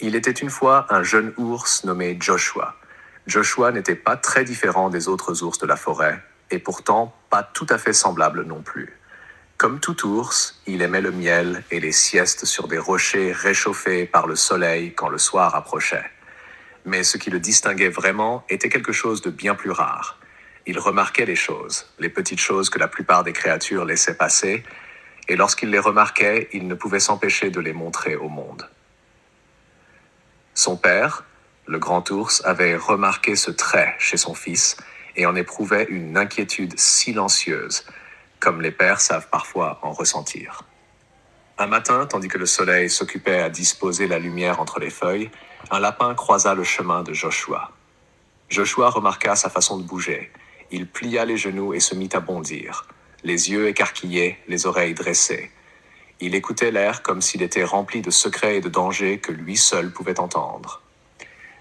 Il était une fois un jeune ours nommé Joshua. Joshua n'était pas très différent des autres ours de la forêt, et pourtant pas tout à fait semblable non plus. Comme tout ours, il aimait le miel et les siestes sur des rochers réchauffés par le soleil quand le soir approchait. Mais ce qui le distinguait vraiment était quelque chose de bien plus rare. Il remarquait les choses, les petites choses que la plupart des créatures laissaient passer, et lorsqu'il les remarquait, il ne pouvait s'empêcher de les montrer au monde. Son père, le grand ours, avait remarqué ce trait chez son fils et en éprouvait une inquiétude silencieuse, comme les pères savent parfois en ressentir. Un matin, tandis que le soleil s'occupait à disposer la lumière entre les feuilles, un lapin croisa le chemin de Joshua. Joshua remarqua sa façon de bouger. Il plia les genoux et se mit à bondir, les yeux écarquillés, les oreilles dressées. Il écoutait l'air comme s'il était rempli de secrets et de dangers que lui seul pouvait entendre.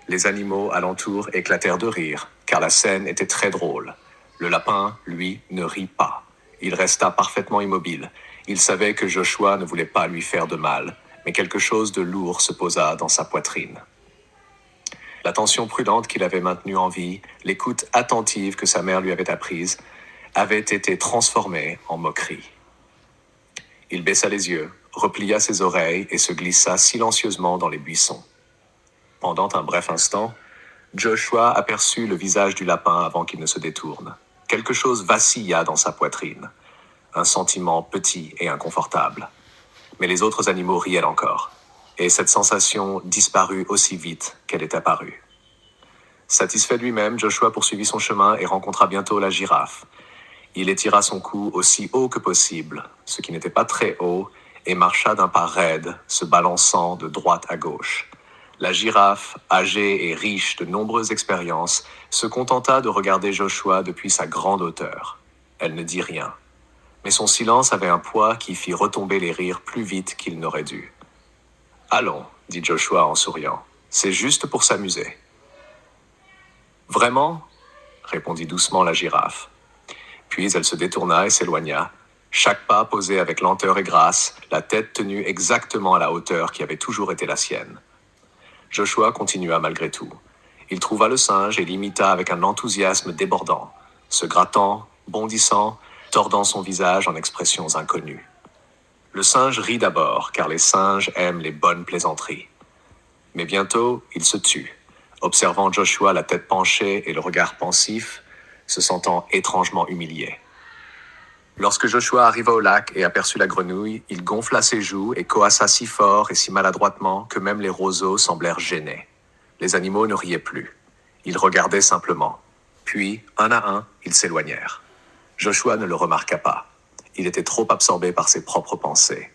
Les animaux alentour éclatèrent de rire, car la scène était très drôle. Le lapin, lui, ne rit pas. Il resta parfaitement immobile. Il savait que Joshua ne voulait pas lui faire de mal, mais quelque chose de lourd se posa dans sa poitrine. L'attention prudente qu'il avait maintenue en vie, l'écoute attentive que sa mère lui avait apprise, avaient été transformées en moquerie. Il baissa les yeux, replia ses oreilles et se glissa silencieusement dans les buissons. Pendant un bref instant, Joshua aperçut le visage du lapin avant qu'il ne se détourne. Quelque chose vacilla dans sa poitrine, un sentiment petit et inconfortable. Mais les autres animaux riaient encore, et cette sensation disparut aussi vite qu'elle est apparue. Satisfait de lui-même, Joshua poursuivit son chemin et rencontra bientôt la girafe. Il étira son cou aussi haut que possible, ce qui n'était pas très haut, et marcha d'un pas raide, se balançant de droite à gauche. La girafe, âgée et riche de nombreuses expériences, se contenta de regarder Joshua depuis sa grande hauteur. Elle ne dit rien. Mais son silence avait un poids qui fit retomber les rires plus vite qu'il n'aurait dû. « Allons, dit Joshua en souriant, c'est juste pour s'amuser. »« Vraiment ?» répondit doucement la girafe. Puis elle se détourna et s'éloigna, chaque pas posé avec lenteur et grâce, la tête tenue exactement à la hauteur qui avait toujours été la sienne. Joshua continua malgré tout. Il trouva le singe et l'imita avec un enthousiasme débordant, se grattant, bondissant, tordant son visage en expressions inconnues. Le singe rit d'abord, car les singes aiment les bonnes plaisanteries. Mais bientôt, il se tut, observant Joshua la tête penchée et le regard pensif, se sentant étrangement humilié. Lorsque Joshua arriva au lac et aperçut la grenouille, il gonfla ses joues et coassa si fort et si maladroitement que même les roseaux semblèrent gênés. Les animaux ne riaient plus. Ils regardaient simplement. Puis, un à un, ils s'éloignèrent. Joshua ne le remarqua pas. Il était trop absorbé par ses propres pensées.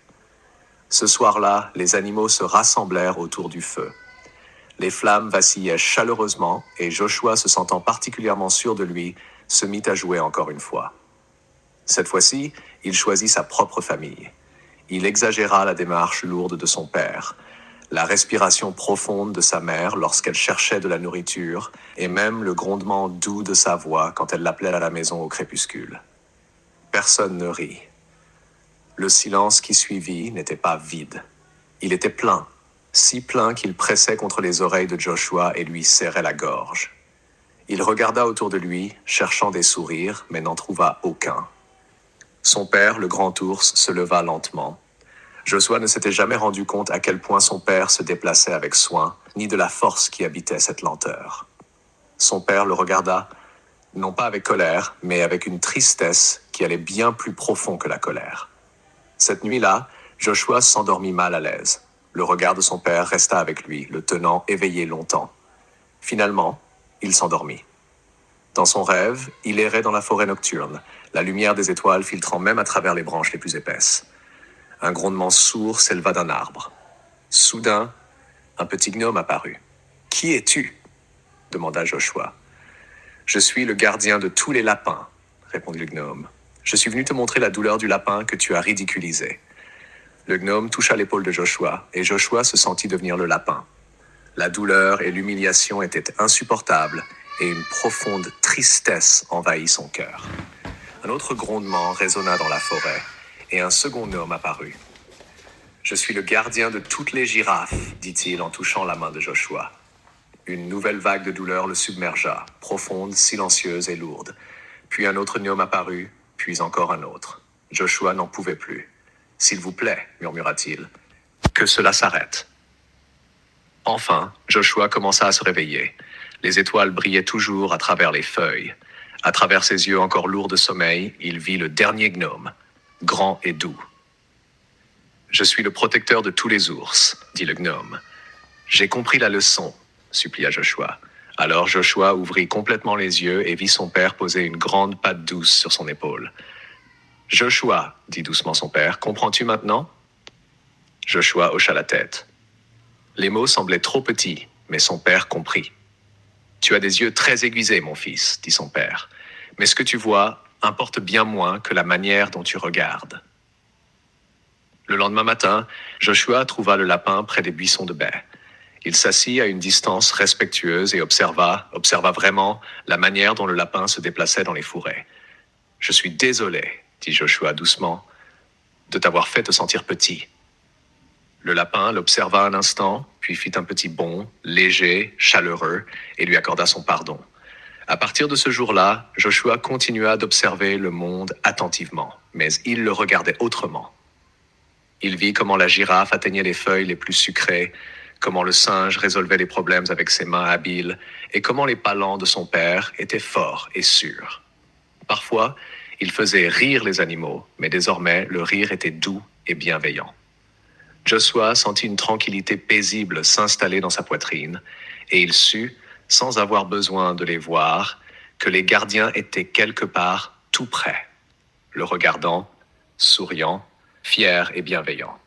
Ce soir-là, les animaux se rassemblèrent autour du feu. Les flammes vacillaient chaleureusement et Joshua, se sentant particulièrement sûr de lui, se mit à jouer encore une fois. Cette fois-ci, il choisit sa propre famille. Il exagéra la démarche lourde de son père, la respiration profonde de sa mère lorsqu'elle cherchait de la nourriture, et même le grondement doux de sa voix quand elle l'appelait à la maison au crépuscule. Personne ne rit. Le silence qui suivit n'était pas vide. Il était plein, si plein qu'il pressait contre les oreilles de Joshua et lui serrait la gorge. Il regarda autour de lui, cherchant des sourires, mais n'en trouva aucun. Son père, le grand ours, se leva lentement. Joshua ne s'était jamais rendu compte à quel point son père se déplaçait avec soin, ni de la force qui habitait cette lenteur. Son père le regarda, non pas avec colère, mais avec une tristesse qui allait bien plus profond que la colère. Cette nuit-là, Joshua s'endormit mal à l'aise. Le regard de son père resta avec lui, le tenant éveillé longtemps. Finalement, il s'endormit. Dans son rêve, il errait dans la forêt nocturne, la lumière des étoiles filtrant même à travers les branches les plus épaisses. Un grondement sourd s'éleva d'un arbre. Soudain, un petit gnome apparut. « Qui es-tu » demanda Joshua. « Je suis le gardien de tous les lapins » répondit le gnome. « Je suis venu te montrer la douleur du lapin que tu as ridiculisé. » Le gnome toucha l'épaule de Joshua, et Joshua se sentit devenir le lapin. La douleur et l'humiliation étaient insupportables, et une profonde tristesse envahit son cœur. Un autre grondement résonna dans la forêt, et un second gnome apparut. Je suis le gardien de toutes les girafes, dit-il en touchant la main de Joshua. Une nouvelle vague de douleur le submergea, profonde, silencieuse et lourde. Puis un autre gnome apparut, puis encore un autre. Joshua n'en pouvait plus. « S'il vous plaît, murmura-t-il, que cela s'arrête. » Enfin, Joshua commença à se réveiller. Les étoiles brillaient toujours à travers les feuilles. À travers ses yeux encore lourds de sommeil, il vit le dernier gnome, grand et doux. « Je suis le protecteur de tous les ours, dit le gnome. J'ai compris la leçon, supplia Joshua. Alors Joshua ouvrit complètement les yeux et vit son père poser une grande patte douce sur son épaule. « Joshua, dit doucement son père, comprends-tu maintenant ?» Joshua hocha la tête. Les mots semblaient trop petits, mais son père comprit. « Tu as des yeux très aiguisés, mon fils, dit son père. Mais ce que tu vois importe bien moins que la manière dont tu regardes. » Le lendemain matin, Joshua trouva le lapin près des buissons de baie. Il s'assit à une distance respectueuse et observa vraiment la manière dont le lapin se déplaçait dans les fourrés. « Je suis désolé, dit Joshua doucement, de t'avoir fait te sentir petit. » Le lapin l'observa un instant, puis fit un petit bond, léger, chaleureux, et lui accorda son pardon. À partir de ce jour-là, Joshua continua d'observer le monde attentivement, mais il le regardait autrement. Il vit comment la girafe atteignait les feuilles les plus sucrées, comment le singe résolvait les problèmes avec ses mains habiles, et comment les palans de son père étaient forts et sûrs. Parfois, il faisait rire les animaux, mais désormais, le rire était doux et bienveillant. Joshua sentit une tranquillité paisible s'installer dans sa poitrine, et il sut, sans avoir besoin de les voir, que les gardiens étaient quelque part tout près, le regardant, souriant, fier et bienveillant.